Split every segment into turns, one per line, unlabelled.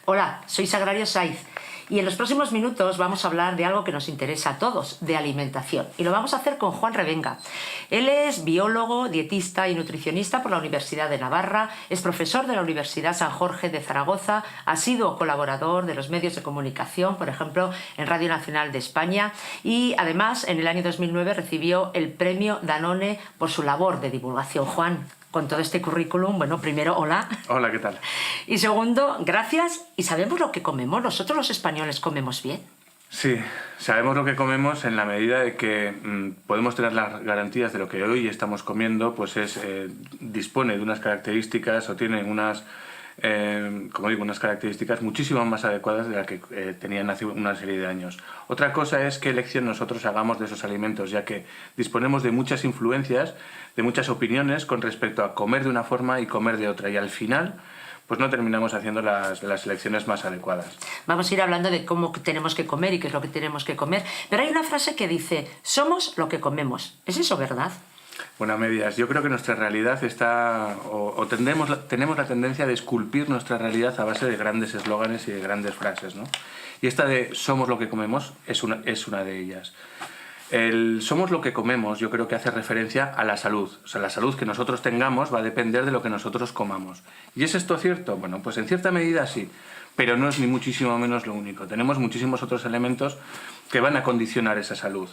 Hola, soy Sagrario Saiz y en los próximos minutos vamos a hablar de algo que nos interesa a todos, de alimentación. Y lo vamos a hacer con Juan Revenga. Él es biólogo, dietista y nutricionista por la Universidad de Navarra, es profesor de la Universidad San Jorge de Zaragoza, ha sido colaborador de los medios de comunicación, por ejemplo, en Radio Nacional de España, y además en el año 2009 recibió el premio Danone por su labor de divulgación. Juan, con todo este currículum, bueno, primero, hola.
Hola, ¿qué tal?
Y segundo, gracias. ¿Y sabemos lo que comemos? ¿Nosotros los españoles comemos bien?
Sí, sabemos lo que comemos en la medida de que podemos tener las garantías de lo que hoy estamos comiendo, pues dispone de unas características o tiene unas, como digo, unas características muchísimo más adecuadas de las que tenían hace una serie de años. Otra cosa es qué elección nosotros hagamos de esos alimentos, ya que disponemos de muchas influencias, de muchas opiniones con respecto a comer de una forma y comer de otra, y al final pues no terminamos haciendo las elecciones más adecuadas.
Vamos a ir hablando de cómo tenemos que comer y qué es lo que tenemos que comer, pero hay una frase que dice, somos lo que comemos. ¿Es eso verdad?
Bueno, a medias. Yo creo que nuestra realidad está, tenemos la tendencia de esculpir nuestra realidad a base de grandes eslóganes y de grandes frases, ¿no? Y esta de somos lo que comemos es una de ellas. El somos lo que comemos yo creo que hace referencia a la salud. O sea, la salud que nosotros tengamos va a depender de lo que nosotros comamos. ¿Y es esto cierto? Bueno, pues en cierta medida sí, pero no es ni muchísimo menos lo único. Tenemos muchísimos otros elementos que van a condicionar esa salud.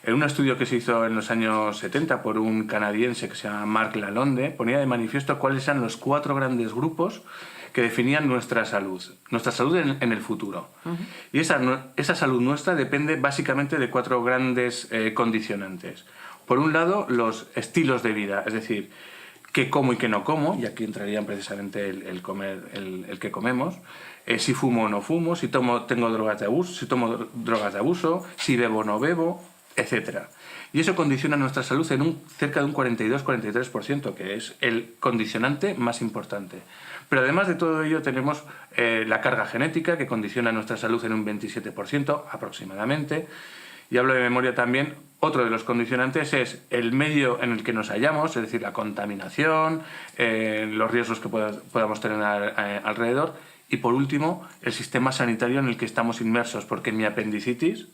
En un estudio que se hizo en los años 70 por un canadiense que se llama Mark Lalonde, ponía de manifiesto cuáles eran los 4 grandes grupos que definían nuestra salud en el futuro. Y esa salud nuestra depende básicamente de 4 grandes condicionantes. Por un lado, los estilos de vida, es decir, qué como y qué no como, y aquí entrarían precisamente el que comemos, si fumo o no fumo, si tomo drogas de abuso, si bebo o no bebo, etc. Y eso condiciona nuestra salud en cerca de un 42-43%, que es el condicionante más importante. Pero además de todo ello tenemos la carga genética, que condiciona nuestra salud en un 27% aproximadamente. Y hablo de memoria también, otro de los condicionantes es el medio en el que nos hallamos, es decir, la contaminación, los riesgos que podamos tener alrededor. Y por último, el sistema sanitario en el que estamos inmersos, porque mi apendicitis,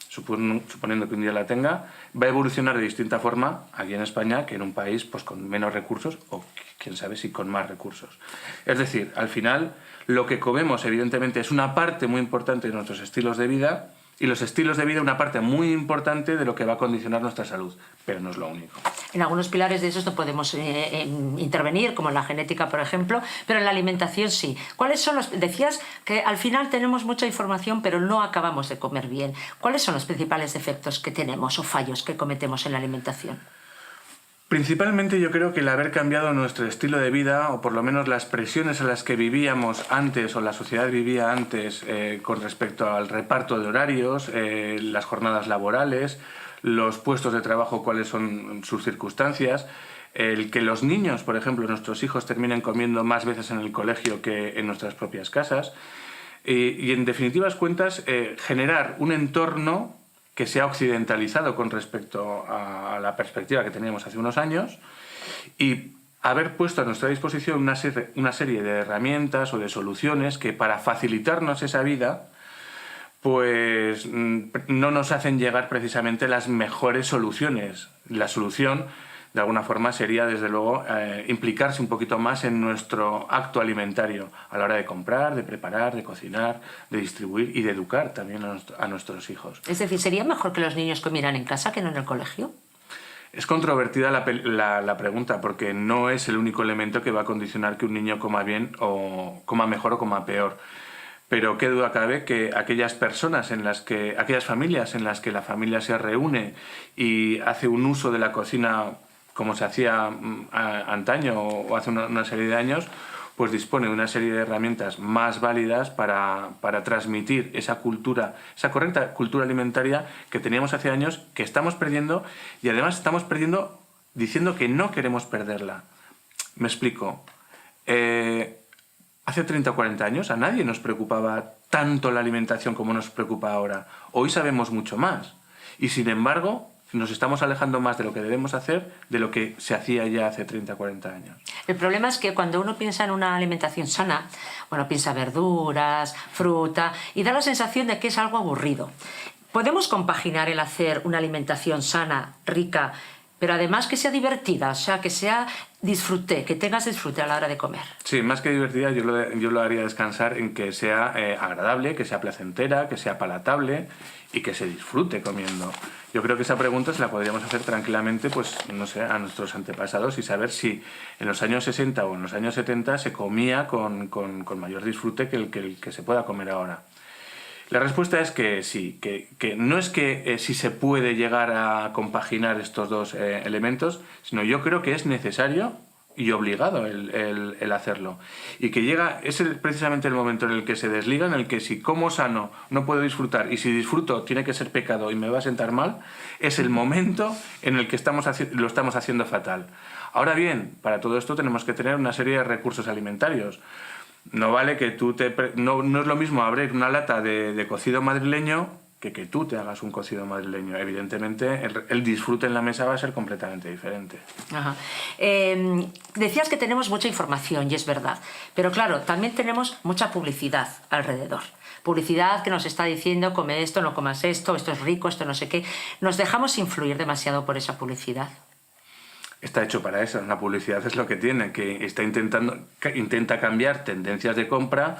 suponiendo que un día la tenga, va a evolucionar de distinta forma aquí en España que en un país pues, con menos recursos o quién sabe si con más recursos. Es decir, al final lo que comemos evidentemente es una parte muy importante de nuestros estilos de vida y los estilos de vida una parte muy importante de lo que va a condicionar nuestra salud, pero no es lo único.
En algunos pilares de esos no podemos intervenir, como en la genética, por ejemplo, pero en la alimentación sí. ¿Cuáles son los...? Decías que al final tenemos mucha información, pero no acabamos de comer bien. ¿Cuáles son los principales defectos que tenemos o fallos que cometemos en la alimentación?
Principalmente yo creo que el haber cambiado nuestro estilo de vida, o por lo menos las presiones a las que vivíamos antes o la sociedad vivía antes con respecto al reparto de horarios, las jornadas laborales, los puestos de trabajo, cuáles son sus circunstancias, el que los niños, por ejemplo, nuestros hijos terminen comiendo más veces en el colegio que en nuestras propias casas, y en definitivas cuentas generar un entorno que se ha occidentalizado con respecto a la perspectiva que teníamos hace unos años y haber puesto a nuestra disposición una serie de herramientas o de soluciones que para facilitarnos esa vida pues no nos hacen llegar precisamente las mejores soluciones. La solución de alguna forma sería desde luego implicarse un poquito más en nuestro acto alimentario a la hora de comprar, de preparar, de cocinar, de distribuir y de educar también a nuestros hijos.
Es decir, ¿sería mejor que los niños comieran en casa que no en el colegio?
Es controvertida la pregunta porque no es el único elemento que va a condicionar que un niño coma bien o coma mejor o coma peor. Pero qué duda cabe que aquellas familias en las que la familia se reúne y hace un uso de la cocina como se hacía antaño o hace una serie de años, pues dispone de una serie de herramientas más válidas para transmitir esa correcta cultura alimentaria que teníamos hace años, que estamos perdiendo y además estamos perdiendo diciendo que no queremos perderla. Me explico. Hace 30 o 40 años a nadie nos preocupaba tanto la alimentación como nos preocupa ahora. Hoy sabemos mucho más. Y sin embargo, nos estamos alejando más de lo que debemos hacer de lo que se hacía ya hace 30, 40 años.
El problema es que cuando uno piensa en una alimentación sana, bueno, piensa verduras, fruta, y da la sensación de que es algo aburrido. ¿Podemos compaginar el hacer una alimentación sana, rica, pero además que sea divertida, o sea, que sea disfrute, que tengas disfrute a la hora de comer?
Sí, más que divertida, yo lo haría descansar en que sea agradable, que sea placentera, que sea palatable y que se disfrute comiendo. Yo creo que esa pregunta se la podríamos hacer tranquilamente, pues, no sé, a nuestros antepasados y saber si en los años 60 o en los años 70 se comía con mayor disfrute que el que se pueda comer ahora. La respuesta es que sí, que no es que si se puede llegar a compaginar estos dos elementos, sino yo creo que es necesario y obligado el hacerlo. Y que es precisamente el momento en el que se desliga, en el que si como sano no puedo disfrutar y si disfruto tiene que ser pecado y me va a sentar mal, es el momento en el que lo estamos haciendo fatal. Ahora bien, para todo esto tenemos que tener una serie de recursos alimentarios. No vale que no es lo mismo abrir una lata de cocido madrileño que tú te hagas un cocido madrileño. Evidentemente, el disfrute en la mesa va a ser completamente diferente.
Ajá. Decías que tenemos mucha información, y es verdad. Pero claro, también tenemos mucha publicidad alrededor. Publicidad que nos está diciendo, come esto, no comas esto es rico, esto no sé qué. ¿Nos dejamos influir demasiado por esa publicidad?
Está hecho para eso. La publicidad es lo que tiene, que intenta cambiar tendencias de compra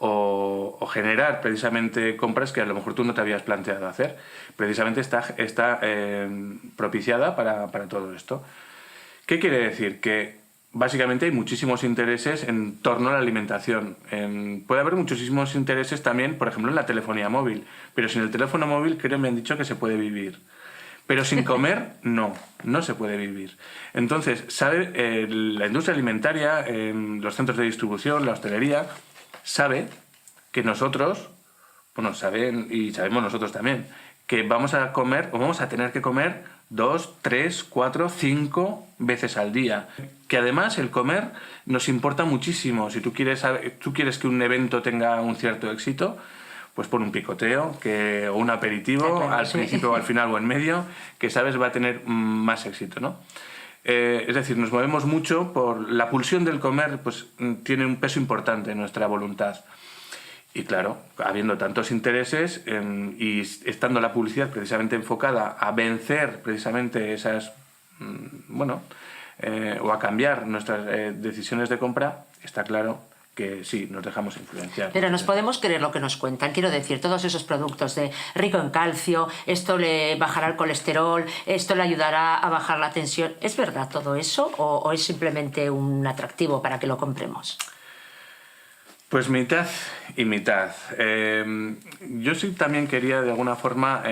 o generar precisamente compras que a lo mejor tú no te habías planteado hacer. Precisamente está propiciada para todo esto. ¿Qué quiere decir? Que básicamente hay muchísimos intereses en torno a la alimentación. Puede haber muchísimos intereses también, por ejemplo, en la telefonía móvil. Pero sin el teléfono móvil creo que me han dicho que se puede vivir. Pero sin comer, no se puede vivir. Entonces, la industria alimentaria, los centros de distribución, la hostelería, sabe que nosotros, bueno, saben y sabemos nosotros también, que vamos a comer o vamos a tener que comer 2, 3, 4, 5 veces al día. Que además el comer nos importa muchísimo. Si tú quieres que un evento tenga un cierto éxito, pues pon un picoteo o un aperitivo al principio o al final o en medio, que sabes va a tener más éxito, ¿no? Es decir, nos movemos mucho por la pulsión del comer, pues tiene un peso importante en nuestra voluntad. Y claro, habiendo tantos intereses y estando la publicidad precisamente enfocada a vencer precisamente esas, o a cambiar nuestras decisiones de compra, está claro que sí, nos dejamos influenciar.
Pero nos podemos creer lo que nos cuentan. Quiero decir, todos esos productos de rico en calcio, esto le bajará el colesterol, esto le ayudará a bajar la tensión. ¿Es verdad todo eso o es simplemente un atractivo para que lo compremos?
Pues mitad y mitad. Yo sí también quería de alguna forma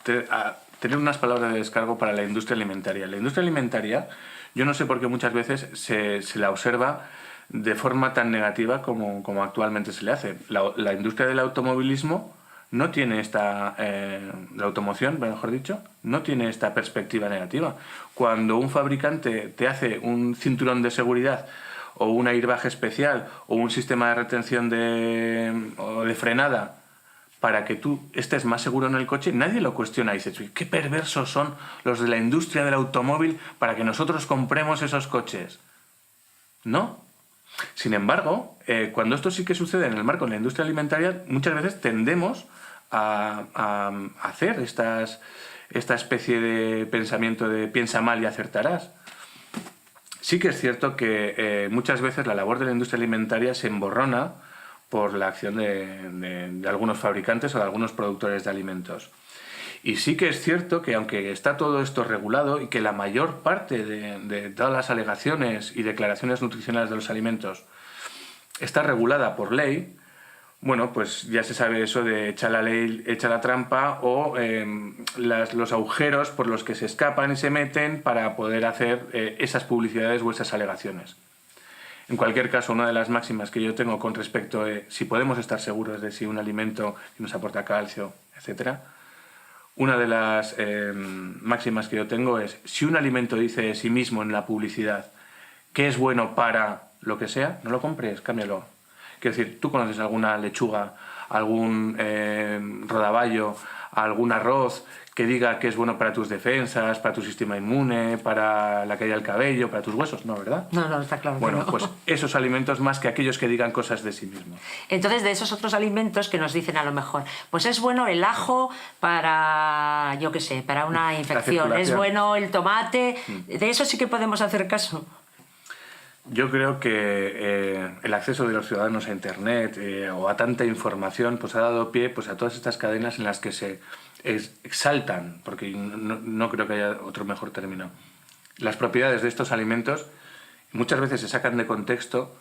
tener unas palabras de descargo para la industria alimentaria. La industria alimentaria, yo no sé por qué muchas veces se la observa de forma tan negativa como actualmente se le hace. La industria del automovilismo no tiene la automoción, mejor dicho, no tiene esta perspectiva negativa. Cuando un fabricante te hace un cinturón de seguridad o un airbag especial o un sistema de retención o de frenada para que tú estés más seguro en el coche, nadie lo cuestiona y dice, qué perversos son los de la industria del automóvil para que nosotros compremos esos coches. ¿No? Sin embargo, cuando esto sí que sucede en el marco de la industria alimentaria, muchas veces tendemos a hacer esta especie de pensamiento de piensa mal y acertarás. Sí que es cierto que muchas veces la labor de la industria alimentaria se emborrona por la acción de algunos fabricantes o de algunos productores de alimentos. Y sí que es cierto que aunque está todo esto regulado y que la mayor parte de todas las alegaciones y declaraciones nutricionales de los alimentos está regulada por ley, bueno, pues ya se sabe eso de echa la ley, echa la trampa o los agujeros por los que se escapan y se meten para poder hacer esas publicidades o esas alegaciones. En cualquier caso, una de las máximas que yo tengo con respecto a si podemos estar seguros de si un alimento nos aporta calcio, etcétera, una de las máximas que yo tengo es, si un alimento dice de sí mismo en la publicidad que es bueno para lo que sea, no lo compres, cámbialo. Quiero decir, tú conoces alguna lechuga, algún rodaballo, algún arroz que diga que es bueno para tus defensas, para tu sistema inmune, para la caída del cabello, para tus huesos, ¿no, verdad?
No, está claro que
Bueno,
no.
pues esos alimentos más que aquellos que digan cosas de sí mismos.
Entonces, de esos otros alimentos que nos dicen a lo mejor, pues es bueno el ajo para, yo qué sé, para una infección, es bueno el tomate, de eso sí que podemos hacer caso.
Yo creo que el acceso de los ciudadanos a Internet o a tanta información pues ha dado pie pues, a todas estas cadenas en las que se exaltan, porque no creo que haya otro mejor término, las propiedades de estos alimentos. Muchas veces se sacan de contexto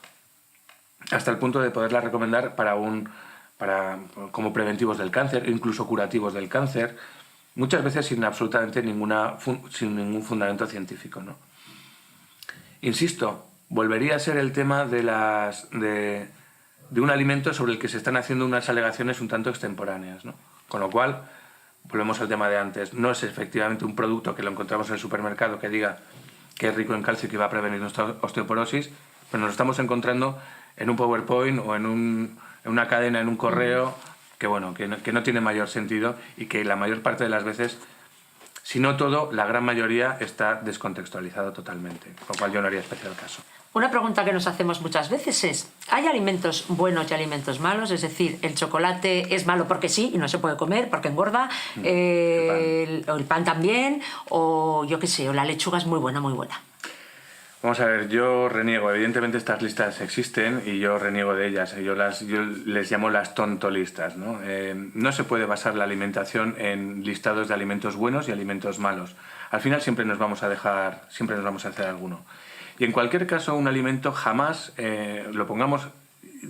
hasta el punto de poderlas recomendar como preventivos del cáncer, incluso curativos del cáncer, muchas veces sin absolutamente sin ningún fundamento científico, ¿no? Insisto, volvería a ser el tema de un alimento sobre el que se están haciendo unas alegaciones un tanto extemporáneas, ¿no? Con lo cual, volvemos al tema de antes, no es efectivamente un producto que lo encontramos en el supermercado que diga que es rico en calcio y que va a prevenir nuestra osteoporosis, pero nos lo estamos encontrando en un PowerPoint o en una cadena, en un correo, que no tiene mayor sentido y que la mayor parte de las veces, si no todo, la gran mayoría está descontextualizado totalmente, con lo cual yo no haría especial caso.
Una pregunta que nos hacemos muchas veces es, ¿hay alimentos buenos y alimentos malos? Es decir, ¿el chocolate es malo porque sí y no se puede comer porque engorda? El pan también, o yo qué sé, o la lechuga es muy buena, muy buena.
Vamos a ver, yo reniego, evidentemente estas listas existen y yo reniego de ellas, yo les llamo las tontolistas, ¿no? No se puede basar la alimentación en listados de alimentos buenos y alimentos malos. Al final siempre nos vamos a hacer alguno. Y en cualquier caso, un alimento jamás,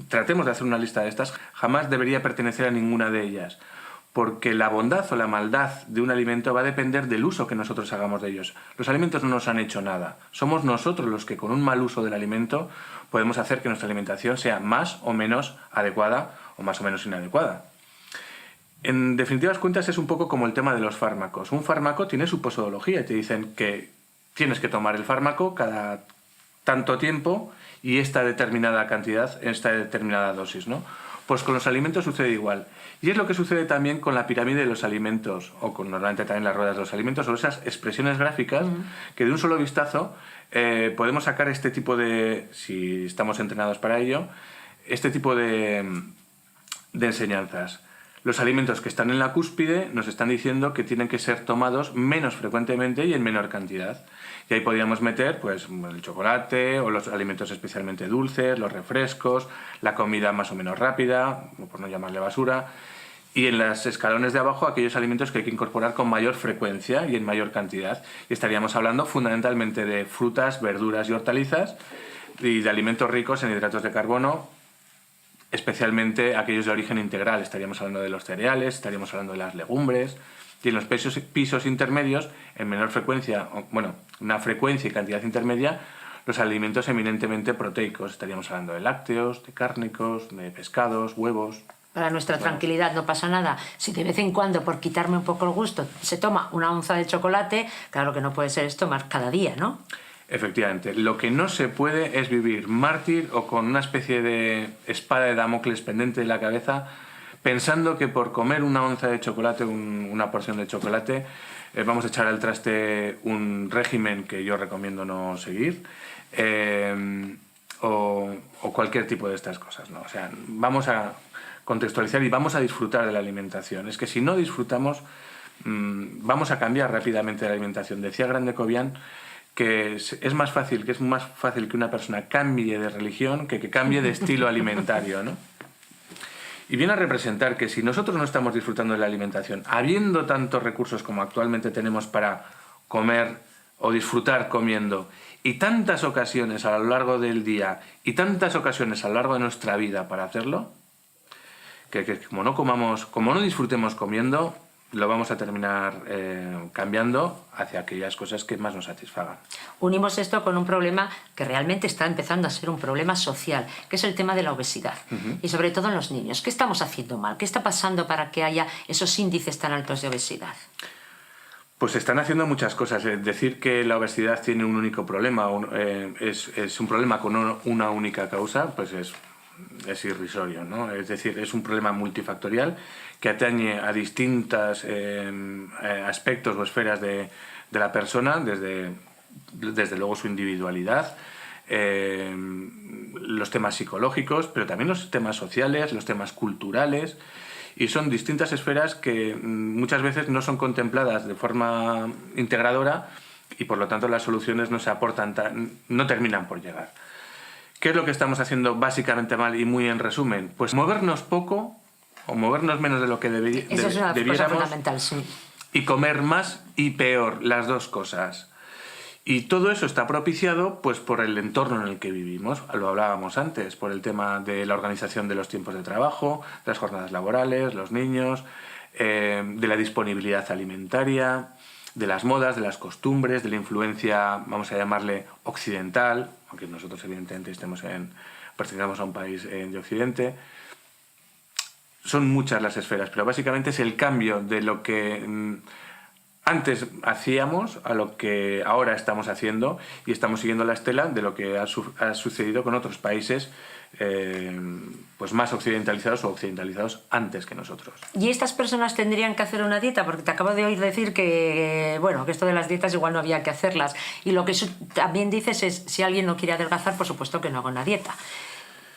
tratemos de hacer una lista de estas, jamás debería pertenecer a ninguna de ellas. Porque la bondad o la maldad de un alimento va a depender del uso que nosotros hagamos de ellos. Los alimentos no nos han hecho nada. Somos nosotros los que con un mal uso del alimento podemos hacer que nuestra alimentación sea más o menos adecuada o más o menos inadecuada. En definitivas cuentas es un poco como el tema de los fármacos. Un fármaco tiene su posodología y te dicen que tienes que tomar el fármaco cada tanto tiempo y esta determinada cantidad, esta determinada dosis, ¿no? Pues con los alimentos sucede igual. Y es lo que sucede también con la pirámide de los alimentos, o con normalmente también las ruedas de los alimentos, o esas expresiones gráficas que de un solo vistazo podemos sacar este tipo de, si estamos entrenados para ello, este tipo de enseñanzas. Los alimentos que están en la cúspide nos están diciendo que tienen que ser tomados menos frecuentemente y en menor cantidad. Y ahí podríamos meter pues, el chocolate o los alimentos especialmente dulces, los refrescos, la comida más o menos rápida, por no llamarle basura. Y en los escalones de abajo aquellos alimentos que hay que incorporar con mayor frecuencia y en mayor cantidad. Y estaríamos hablando fundamentalmente de frutas, verduras y hortalizas y de alimentos ricos en hidratos de carbono, especialmente aquellos de origen integral. Estaríamos hablando de los cereales, estaríamos hablando de las legumbres. Y en los pisos intermedios, en menor frecuencia, una frecuencia y cantidad intermedia, los alimentos eminentemente proteicos. Estaríamos hablando de lácteos, de cárnicos, de pescados, huevos.
Para nuestra tranquilidad no pasa nada. Si de vez en cuando, por quitarme un poco el gusto, se toma una onza de chocolate, claro que no puede ser esto más cada día, ¿no?
Efectivamente. Lo que no se puede es vivir mártir o con una especie de espada de Damocles pendente de la cabeza, pensando que por comer una onza de chocolate, una porción de chocolate, vamos a echar al traste un régimen que yo recomiendo no seguir, o cualquier tipo de estas cosas, ¿no? O sea, vamos a contextualizar y vamos a disfrutar de la alimentación. Es que si no disfrutamos, vamos a cambiar rápidamente la alimentación. Decía Grande Cobian que es más fácil que una persona cambie de religión que cambie de estilo alimentario, ¿no? Y viene a representar que si nosotros no estamos disfrutando de la alimentación, habiendo tantos recursos como actualmente tenemos para comer o disfrutar comiendo, y tantas ocasiones a lo largo del día, y tantas ocasiones a lo largo de nuestra vida para hacerlo, que como no disfrutemos comiendo, lo vamos a terminar cambiando hacia aquellas cosas que más nos satisfagan.
Unimos esto con un problema que realmente está empezando a ser un problema social, que es el tema de la obesidad. Y sobre todo en los niños. ¿Qué estamos haciendo mal? ¿Qué está pasando para que haya esos índices tan altos de obesidad?
Pues se están haciendo muchas cosas. Decir que la obesidad tiene un único problema, es un problema con una única causa, pues es es irrisorio, ¿no? Es decir, es un problema multifactorial que atañe a distintos aspectos o esferas de la persona, desde luego su individualidad, los temas psicológicos, pero también los temas sociales, los temas culturales, y son distintas esferas que muchas veces no son contempladas de forma integradora y por lo tanto las soluciones no se aportan, no terminan por llegar. ¿Qué es lo que estamos haciendo básicamente mal y muy en resumen? Pues movernos poco o movernos menos de lo que
Eso es una cosa fundamental, sí.
Y comer más y peor, las dos cosas. Y todo eso está propiciado pues por el entorno en el que vivimos, lo hablábamos antes, por el tema de la organización de los tiempos de trabajo, de las jornadas laborales, los niños, de la disponibilidad alimentaria, de las modas, de las costumbres, de la influencia, vamos a llamarle occidental, aunque nosotros evidentemente pertenecemos a un país de Occidente. Son muchas las esferas, pero básicamente es el cambio de lo que antes hacíamos a lo que ahora estamos haciendo, y estamos siguiendo la estela de lo que ha sucedido con otros países pues más occidentalizados o occidentalizados antes que nosotros.
¿Y estas personas tendrían que hacer una dieta? Porque te acabo de oír decir que, bueno, que esto de las dietas igual no había que hacerlas. Y lo que también dices es, si alguien no quiere adelgazar, por supuesto que no haga una dieta.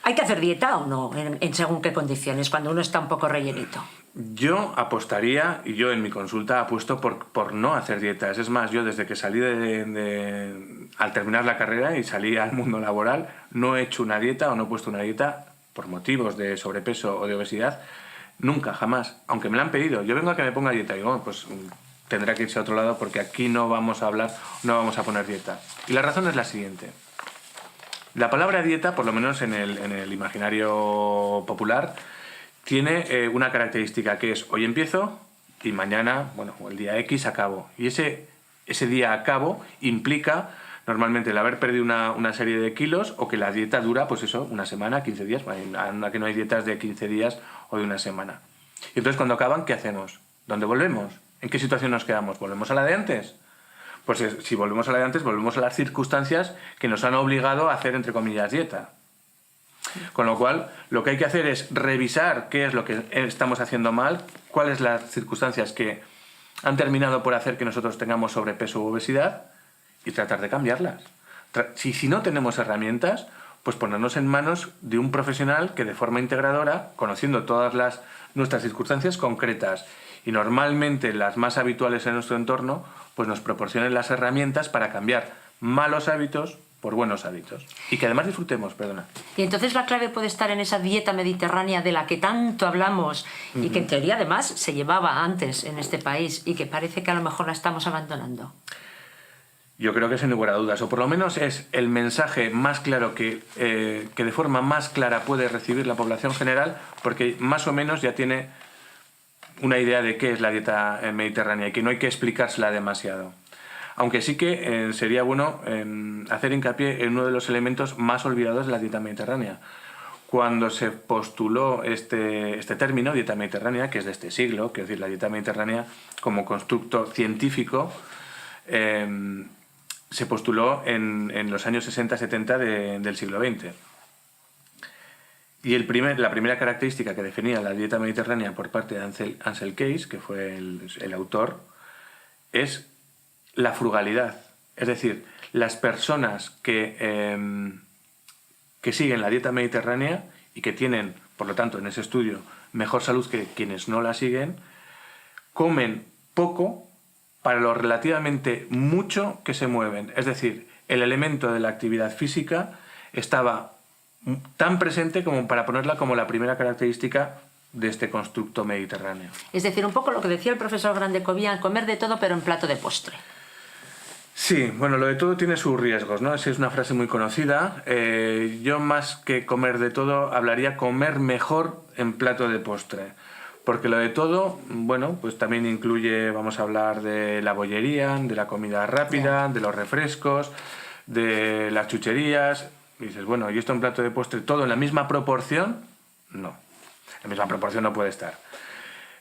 ¿Hay que hacer dieta o no, en según qué condiciones, cuando uno está un poco rellenito?
Yo apostaría, y yo en mi consulta apuesto por no hacer dietas. Es más, yo desde que salí al terminar la carrera y salí al mundo laboral, no he hecho una dieta o no he puesto una dieta por motivos de sobrepeso o de obesidad. Nunca, jamás. Aunque me la han pedido. Yo vengo a que me ponga dieta y digo, pues tendrá que irse a otro lado porque aquí no vamos a hablar, no vamos a poner dieta. Y la razón es la siguiente. La palabra dieta, por lo menos en el imaginario popular, tiene una característica que es hoy empiezo y mañana, bueno, el día X acabo. Y ese día acabo implica normalmente el haber perdido una serie de kilos o que la dieta dura, pues eso, una semana, 15 días. Anda que no hay dietas de 15 días o de una semana. Y entonces cuando acaban, ¿qué hacemos? ¿Dónde volvemos? ¿En qué situación nos quedamos? ¿Volvemos a la de antes? Pues si volvemos a la de antes, volvemos a las circunstancias que nos han obligado a hacer, entre comillas, dieta. Con lo cual, lo que hay que hacer es revisar qué es lo que estamos haciendo mal, cuáles las circunstancias que han terminado por hacer que nosotros tengamos sobrepeso u obesidad y tratar de cambiarlas. Si no tenemos herramientas, pues ponernos en manos de un profesional que de forma integradora, conociendo todas nuestras circunstancias concretas y normalmente las más habituales en nuestro entorno, pues nos proporcionen las herramientas para cambiar malos hábitos por buenos hábitos. Y que además disfrutemos, perdona.
Y entonces la clave puede estar en esa dieta mediterránea de la que tanto hablamos y que en teoría además se llevaba antes en este país y que parece que a lo mejor la estamos abandonando.
Yo creo que sin lugar a dudas, o por lo menos es el mensaje más claro que de forma más clara puede recibir la población general, porque más o menos ya tiene una idea de qué es la dieta mediterránea y que no hay que explicársela demasiado. Aunque sí que sería bueno hacer hincapié en uno de los elementos más olvidados de la dieta mediterránea. Cuando se postuló este término, dieta mediterránea, que es de este siglo, que es decir, la dieta mediterránea como constructo científico, se postuló en los años 60-70 del siglo XX. Y la primera característica que definía la dieta mediterránea por parte de Ansel Keys, que fue el autor, es la frugalidad. Es decir, las personas que siguen la dieta mediterránea y que tienen, por lo tanto, en ese estudio, mejor salud que quienes no la siguen, comen poco para lo relativamente mucho que se mueven. Es decir, el elemento de la actividad física estaba tan presente como para ponerla como la primera característica de este constructo mediterráneo. Es
decir, un poco lo que decía el profesor Grandecovian, comer de todo pero en plato de postre.
Sí, bueno, lo de todo tiene sus riesgos, ¿no? Esa es una frase muy conocida. Yo más que comer de todo hablaría comer mejor en plato de postre. Porque lo de todo, bueno, pues también incluye, vamos a hablar de la bollería, de la comida rápida, de los refrescos, de las chucherías. Y dices, bueno, ¿y esto en plato de postre todo en la misma proporción? No, en la misma proporción no puede estar.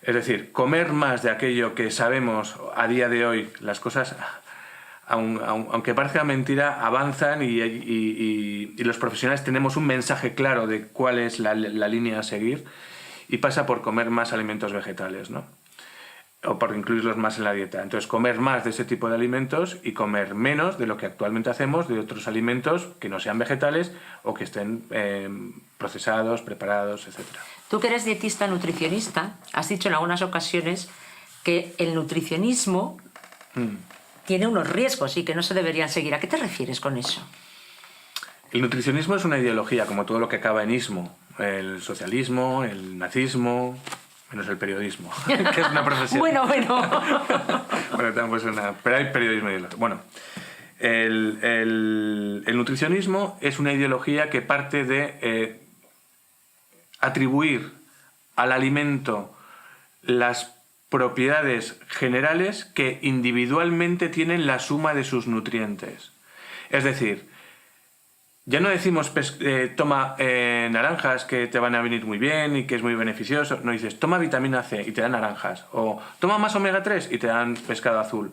Es decir, comer más de aquello que sabemos a día de hoy, las cosas aunque parezca mentira, avanzan y los profesionales tenemos un mensaje claro de cuál es la línea a seguir, y pasa por comer más alimentos vegetales, ¿no? O por incluirlos más en la dieta. Entonces, comer más de ese tipo de alimentos y comer menos de lo que actualmente hacemos de otros alimentos que no sean vegetales o que estén procesados, preparados, etc.
Tú que eres dietista nutricionista, has dicho en algunas ocasiones que el nutricionismo tiene unos riesgos y que no se deberían seguir. ¿A qué te refieres con eso?
El nutricionismo es una ideología, como todo lo que acaba en ismo. El socialismo, el nazismo, menos el periodismo, que es una profesión.
Bueno.
Bueno, pues pero hay periodismo ideológico. Bueno, el nutricionismo es una ideología que parte de atribuir al alimento las propiedades generales que individualmente tienen la suma de sus nutrientes. Es decir, ya no decimos toma naranjas que te van a venir muy bien y que es muy beneficioso. No dices toma vitamina C y te dan naranjas. O toma más omega 3 y te dan pescado azul.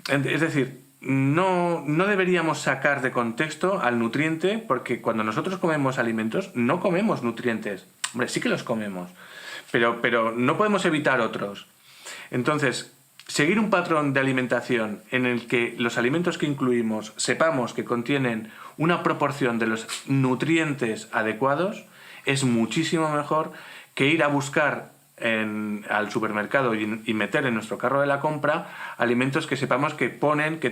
Es decir, no deberíamos sacar de contexto al nutriente, porque cuando nosotros comemos alimentos no comemos nutrientes. Hombre, sí que los comemos, pero no podemos evitar otros. Entonces, seguir un patrón de alimentación en el que los alimentos que incluimos sepamos que contienen una proporción de los nutrientes adecuados es muchísimo mejor que ir a buscar al supermercado y meter en nuestro carro de la compra alimentos que sepamos que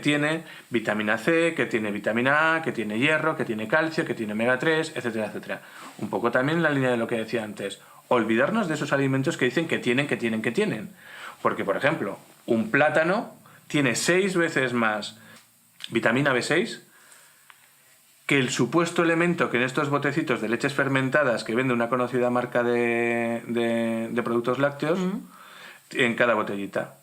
tiene vitamina C, que tiene vitamina A, que tiene hierro, que tiene calcio, que tiene omega 3, etcétera, etcétera. Un poco también en la línea de lo que decía antes. Olvidarnos de esos alimentos que dicen que tienen. Porque, por ejemplo, un plátano tiene 6 veces más vitamina B6 que el supuesto elemento que en estos botecitos de leches fermentadas que vende una conocida marca de productos lácteos en cada botellita,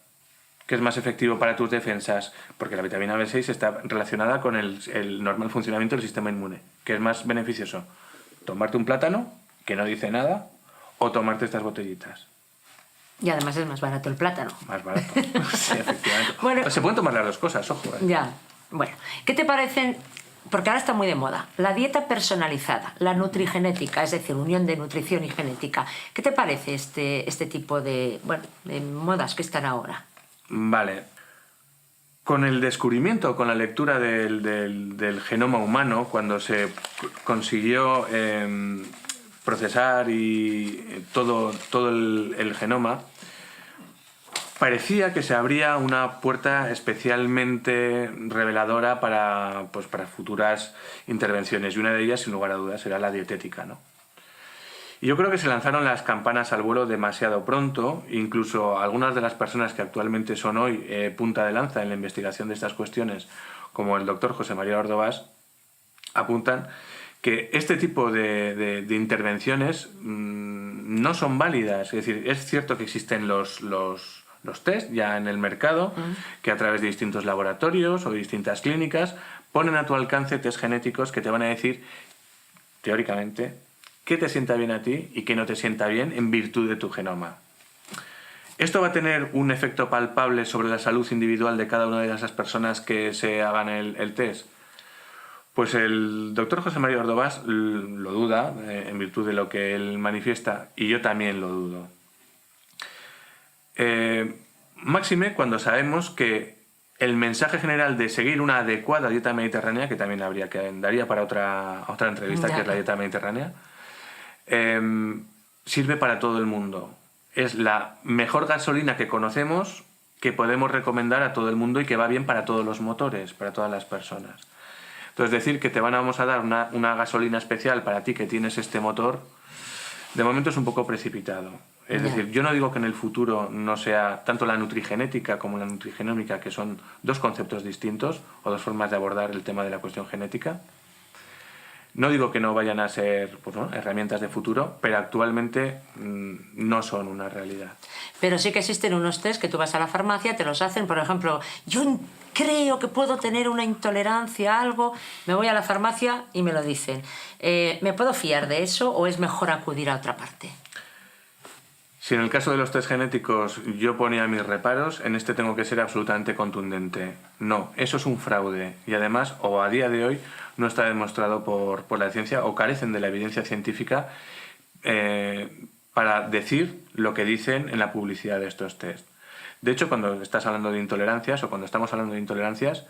que es más efectivo para tus defensas, porque la vitamina B6 está relacionada con el normal funcionamiento del sistema inmune. ¿Qué es más beneficioso? ¿Tomarte un plátano, que no dice nada, o tomarte estas botellitas?
Y además es más barato el plátano.
Más barato, sí, efectivamente.
Bueno,
se pueden tomar las dos cosas, ojo.
Ya, bueno. ¿Qué te parecen? Porque ahora está muy de moda. La dieta personalizada, la nutrigenética, es decir, unión de nutrición y genética. ¿Qué te parece este tipo de modas que están ahora?
Vale. Con el descubrimiento, con la lectura del genoma humano, cuando se consiguió procesar y todo el genoma, parecía que se abría una puerta especialmente reveladora para futuras intervenciones, y una de ellas, sin lugar a dudas, era la dietética, ¿no? Y yo creo que se lanzaron las campanas al vuelo demasiado pronto. Incluso algunas de las personas que actualmente son hoy punta de lanza en la investigación de estas cuestiones, como el doctor José María Ordovás, apuntan que este tipo de intervenciones no son válidas. Es decir, es cierto que existen los test ya en el mercado, que a través de distintos laboratorios o distintas clínicas ponen a tu alcance test genéticos que te van a decir, teóricamente, qué te sienta bien a ti y qué no te sienta bien en virtud de tu genoma. ¿Esto va a tener un efecto palpable sobre la salud individual de cada una de esas personas que se hagan el test? Pues el doctor José María Ordovás lo duda, en virtud de lo que él manifiesta, y yo también lo dudo. Máxime cuando sabemos que el mensaje general de seguir una adecuada dieta mediterránea, que también daría para otra entrevista, que es la dieta mediterránea, sirve para todo el mundo. Es la mejor gasolina que conocemos, que podemos recomendar a todo el mundo y que va bien para todos los motores, para todas las personas. Entonces, decir que vamos a dar una gasolina especial para ti que tienes este motor, de momento es un poco precipitado. Es decir, yo no digo que en el futuro no sea tanto la nutrigenética como la nutrigenómica, que son dos conceptos distintos o dos formas de abordar el tema de la cuestión genética. No digo que no vayan a ser herramientas de futuro, pero actualmente no son una realidad.
Pero sí que existen unos test que tú vas a la farmacia, te los hacen, por ejemplo, yo creo que puedo tener una intolerancia a algo, me voy a la farmacia y me lo dicen. ¿Me puedo fiar de eso o es mejor acudir a otra parte?
Si en el caso de los test genéticos yo ponía mis reparos, en este tengo que ser absolutamente contundente. No, eso es un fraude y además, o a día de hoy, no está demostrado por la ciencia o carecen de la evidencia científica para decir lo que dicen en la publicidad de estos test. De hecho, cuando estás hablando de intolerancias o cuando estamos hablando de intolerancias,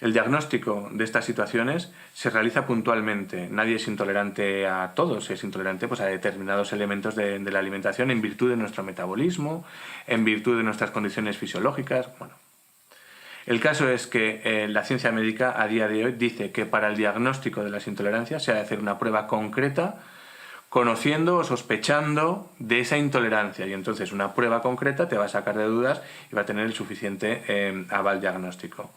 el diagnóstico de estas situaciones se realiza puntualmente. Nadie es intolerante a todo, es intolerante pues, a determinados elementos de la alimentación en virtud de nuestro metabolismo, en virtud de nuestras condiciones fisiológicas. Bueno, el caso es que la ciencia médica a día de hoy dice que para el diagnóstico de las intolerancias se ha de hacer una prueba concreta conociendo o sospechando de esa intolerancia, y entonces una prueba concreta te va a sacar de dudas y va a tener el suficiente aval diagnóstico.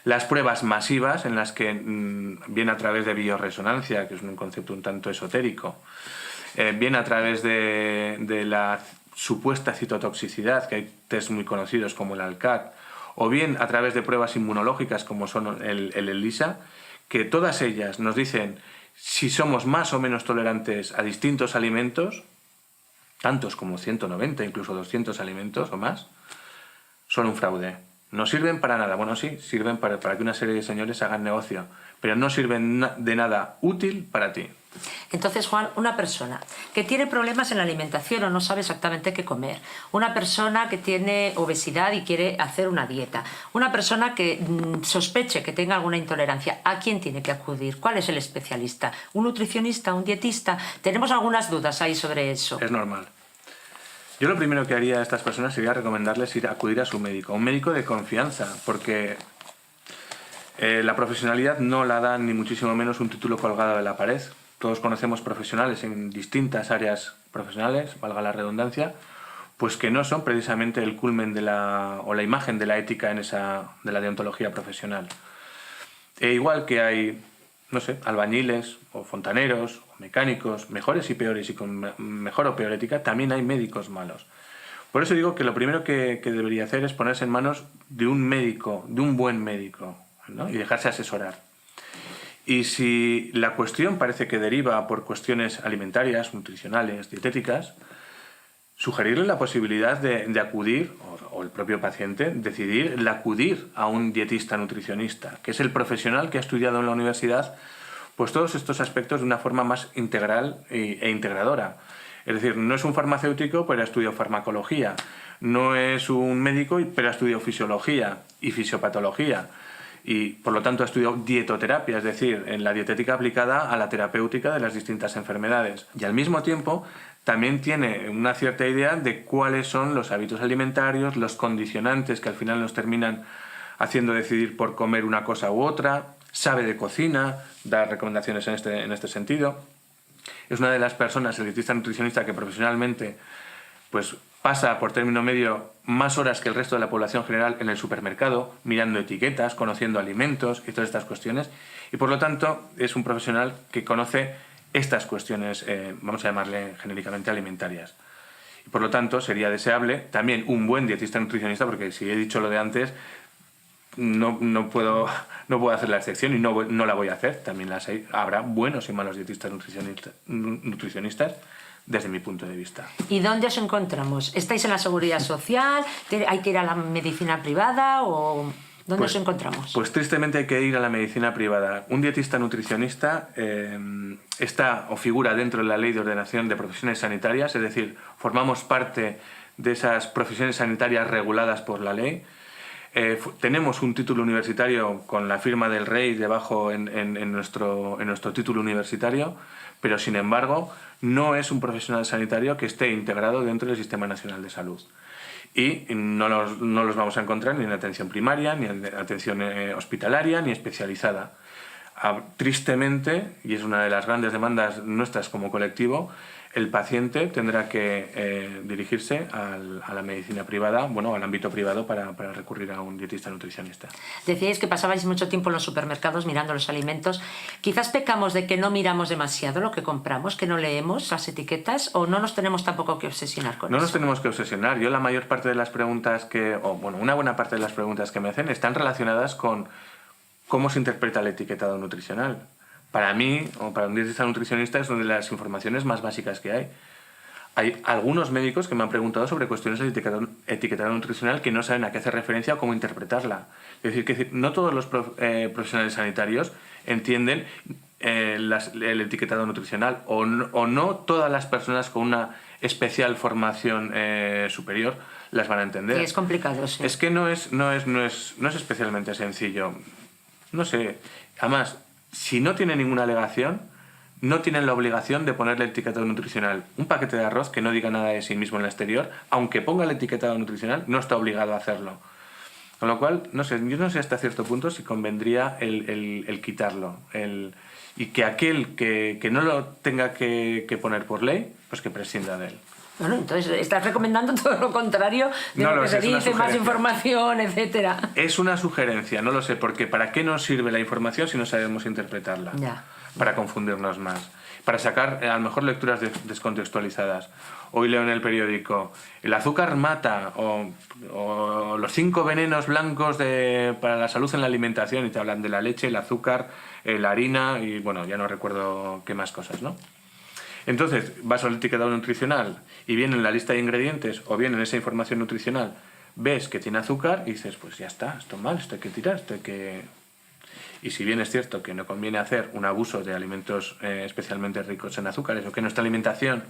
Las pruebas masivas, en las que bien a través de bioresonancia, que es un concepto un tanto esotérico, bien a través de la supuesta citotoxicidad, que hay test muy conocidos como el ALCAT, o bien a través de pruebas inmunológicas como son el ELISA, que todas ellas nos dicen si somos más o menos tolerantes a distintos alimentos, tantos como 190, incluso 200 alimentos o más, son un fraude. No sirven para nada. Bueno, sí, sirven para que una serie de señores hagan negocio, pero no sirven de nada útil para ti.
Entonces, Juan, una persona que tiene problemas en la alimentación o no sabe exactamente qué comer, una persona que tiene obesidad y quiere hacer una dieta, una persona que sospeche que tenga alguna intolerancia, ¿a quién tiene que acudir? ¿Cuál es el especialista? ¿Un nutricionista? ¿Un dietista? Tenemos algunas dudas ahí sobre eso.
Es normal. Yo lo primero que haría a estas personas sería recomendarles acudir a su médico, un médico de confianza, porque la profesionalidad no la da ni muchísimo menos un título colgado de la pared. Todos conocemos profesionales en distintas áreas profesionales, valga la redundancia, pues que no son precisamente el culmen o la imagen de la ética de la deontología profesional. E igual que hay, no sé, albañiles o fontaneros o mecánicos, mejores y peores y con mejor o peor ética, también hay médicos malos. Por eso digo que lo primero que debería hacer es ponerse en manos de un médico, de un buen médico, ¿no? Y dejarse asesorar. Y si la cuestión parece que deriva por cuestiones alimentarias, nutricionales, dietéticas, sugerirle la posibilidad de acudir, o el propio paciente, decidir el acudir a un dietista nutricionista, que es el profesional que ha estudiado en la universidad pues todos estos aspectos de una forma más integral e integradora. Es decir, no es un farmacéutico, pero ha estudiado farmacología, no es un médico, pero ha estudiado fisiología y fisiopatología, y por lo tanto ha estudiado dietoterapia, es decir, en la dietética aplicada a la terapéutica de las distintas enfermedades. Y al mismo tiempo también tiene una cierta idea de cuáles son los hábitos alimentarios, los condicionantes que al final nos terminan haciendo decidir por comer una cosa u otra, sabe de cocina, da recomendaciones en este sentido. Es una de las personas, el dietista nutricionista, que profesionalmente pues pasa por término medio más horas que el resto de la población general en el supermercado, mirando etiquetas, conociendo alimentos y todas estas cuestiones, y por lo tanto es un profesional que conoce estas cuestiones, vamos a llamarle genéricamente alimentarias. Y por lo tanto sería deseable también un buen dietista nutricionista, porque si he dicho lo de antes, no puedo hacer la excepción y no la voy a hacer. También habrá buenos y malos dietistas nutricionistas desde mi punto de vista.
¿Y dónde os encontramos? ¿Estáis en la Seguridad Social? ¿Hay que ir a la medicina privada? ¿O dónde os encontramos?
Pues tristemente hay que ir a la medicina privada. Un dietista nutricionista está o figura dentro de la Ley de Ordenación de Profesiones Sanitarias, es decir, formamos parte de esas profesiones sanitarias reguladas por la ley. Tenemos un título universitario con la firma del rey debajo en nuestro título universitario, pero sin embargo no es un profesional sanitario que esté integrado dentro del Sistema Nacional de Salud. Y no los vamos a encontrar ni en atención primaria, ni en atención hospitalaria, ni especializada. Tristemente, y es una de las grandes demandas nuestras como colectivo, el paciente tendrá que dirigirse a la medicina privada, bueno, al ámbito privado para recurrir a un dietista nutricionista.
Decíais que pasabais mucho tiempo en los supermercados mirando los alimentos. Quizás pecamos de que no miramos demasiado lo que compramos, que no leemos las etiquetas, o no nos tenemos tampoco que obsesionar con eso.
No nos tenemos que obsesionar. Yo la mayor parte de las preguntas una buena parte de las preguntas que me hacen están relacionadas con cómo se interpreta el etiquetado nutricional. Para mí, o para un dietista nutricionista, es una de las informaciones más básicas que hay. hay algunos médicos que me han preguntado sobre cuestiones de etiquetado nutricional que no saben a qué hace referencia o cómo interpretarla. Es decir, que no todos los profesionales sanitarios entienden el etiquetado nutricional o no todas las personas con una especial formación superior las van a entender.
Sí, es complicado, sí.
Es que no es especialmente sencillo. No sé, además, si no tiene ninguna alegación, no tienen la obligación de ponerle etiquetado nutricional. Un paquete de arroz que no diga nada de sí mismo en el exterior, aunque ponga el etiquetado nutricional, no está obligado a hacerlo. Con lo cual, no sé, yo no sé hasta cierto punto si convendría el quitarlo. Y que aquel que no lo tenga que poner por ley, pues que prescinda de él.
Bueno, entonces estás recomendando todo lo contrario de lo que se dice, más información, etcétera.
Es una sugerencia, no lo sé, porque ¿para qué nos sirve la información si no sabemos interpretarla?
Ya.
Para confundirnos más, para sacar a lo mejor lecturas descontextualizadas. Hoy leo en el periódico, el azúcar mata, o los 5 venenos blancos para la salud en la alimentación, y te hablan de la leche, el azúcar, la harina, y bueno, ya no recuerdo qué más cosas, ¿no? Entonces, vas al etiquetado nutricional y bien en la lista de ingredientes o bien en esa información nutricional ves que tiene azúcar y dices, pues ya está, esto mal, esto hay que tirar, esto hay que... Y si bien es cierto que no conviene hacer un abuso de alimentos especialmente ricos en azúcares o que nuestra alimentación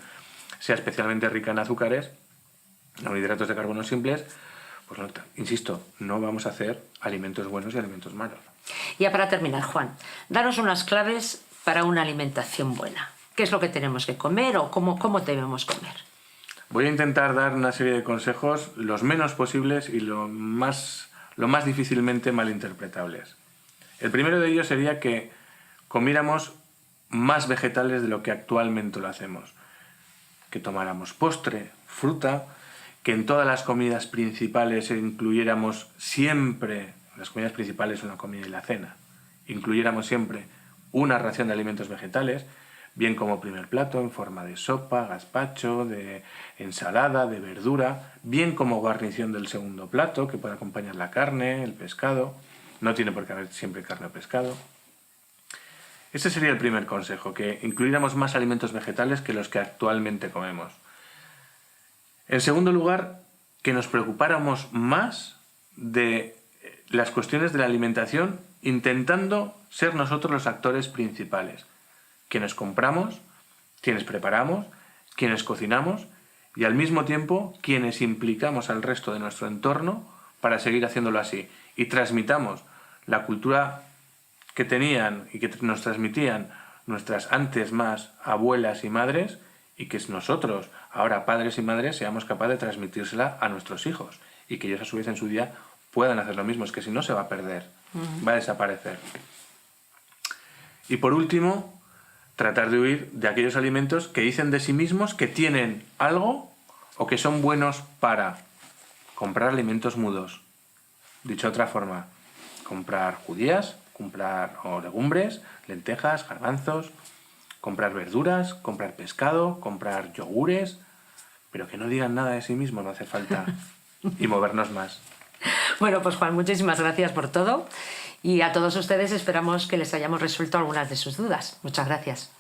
sea especialmente rica en azúcares o en hidratos de carbono simples, pues no, insisto, no vamos a hacer alimentos buenos y alimentos malos.
Y ya para terminar, Juan, danos unas claves para una alimentación buena. ¿Qué es lo que tenemos que comer o cómo debemos comer?
Voy a intentar dar una serie de consejos los menos posibles y lo más difícilmente malinterpretables. El primero de ellos sería que comiéramos más vegetales de lo que actualmente lo hacemos. Que tomáramos postre, fruta, que en todas las comidas principales incluyéramos siempre, las comidas principales son la comida y la cena, incluyéramos siempre una ración de alimentos vegetales, bien como primer plato, en forma de sopa, gazpacho, de ensalada, de verdura, bien como guarnición del segundo plato, que puede acompañar la carne, el pescado. No tiene por qué haber siempre carne o pescado. Ese sería el primer consejo, que incluyéramos más alimentos vegetales que los que actualmente comemos. En segundo lugar, que nos preocupáramos más de las cuestiones de la alimentación, intentando ser nosotros los actores principales. Quienes compramos, quienes preparamos, quienes cocinamos y al mismo tiempo quienes implicamos al resto de nuestro entorno para seguir haciéndolo así y transmitamos la cultura que tenían y que nos transmitían nuestras antes más abuelas y madres y que nosotros, ahora padres y madres, seamos capaces de transmitírsela a nuestros hijos y que ellos a su vez en su día puedan hacer lo mismo. Es que si no se va a perder, va a desaparecer. Y por último, tratar de huir de aquellos alimentos que dicen de sí mismos que tienen algo o que son buenos para comprar alimentos mudos. Dicho de otra forma, comprar judías, comprar legumbres, lentejas, garbanzos, comprar verduras, comprar pescado, comprar yogures, pero que no digan nada de sí mismos, no hace falta, y movernos más.
Bueno, pues Juan, muchísimas gracias por todo y a todos ustedes esperamos que les hayamos resuelto algunas de sus dudas. Muchas gracias.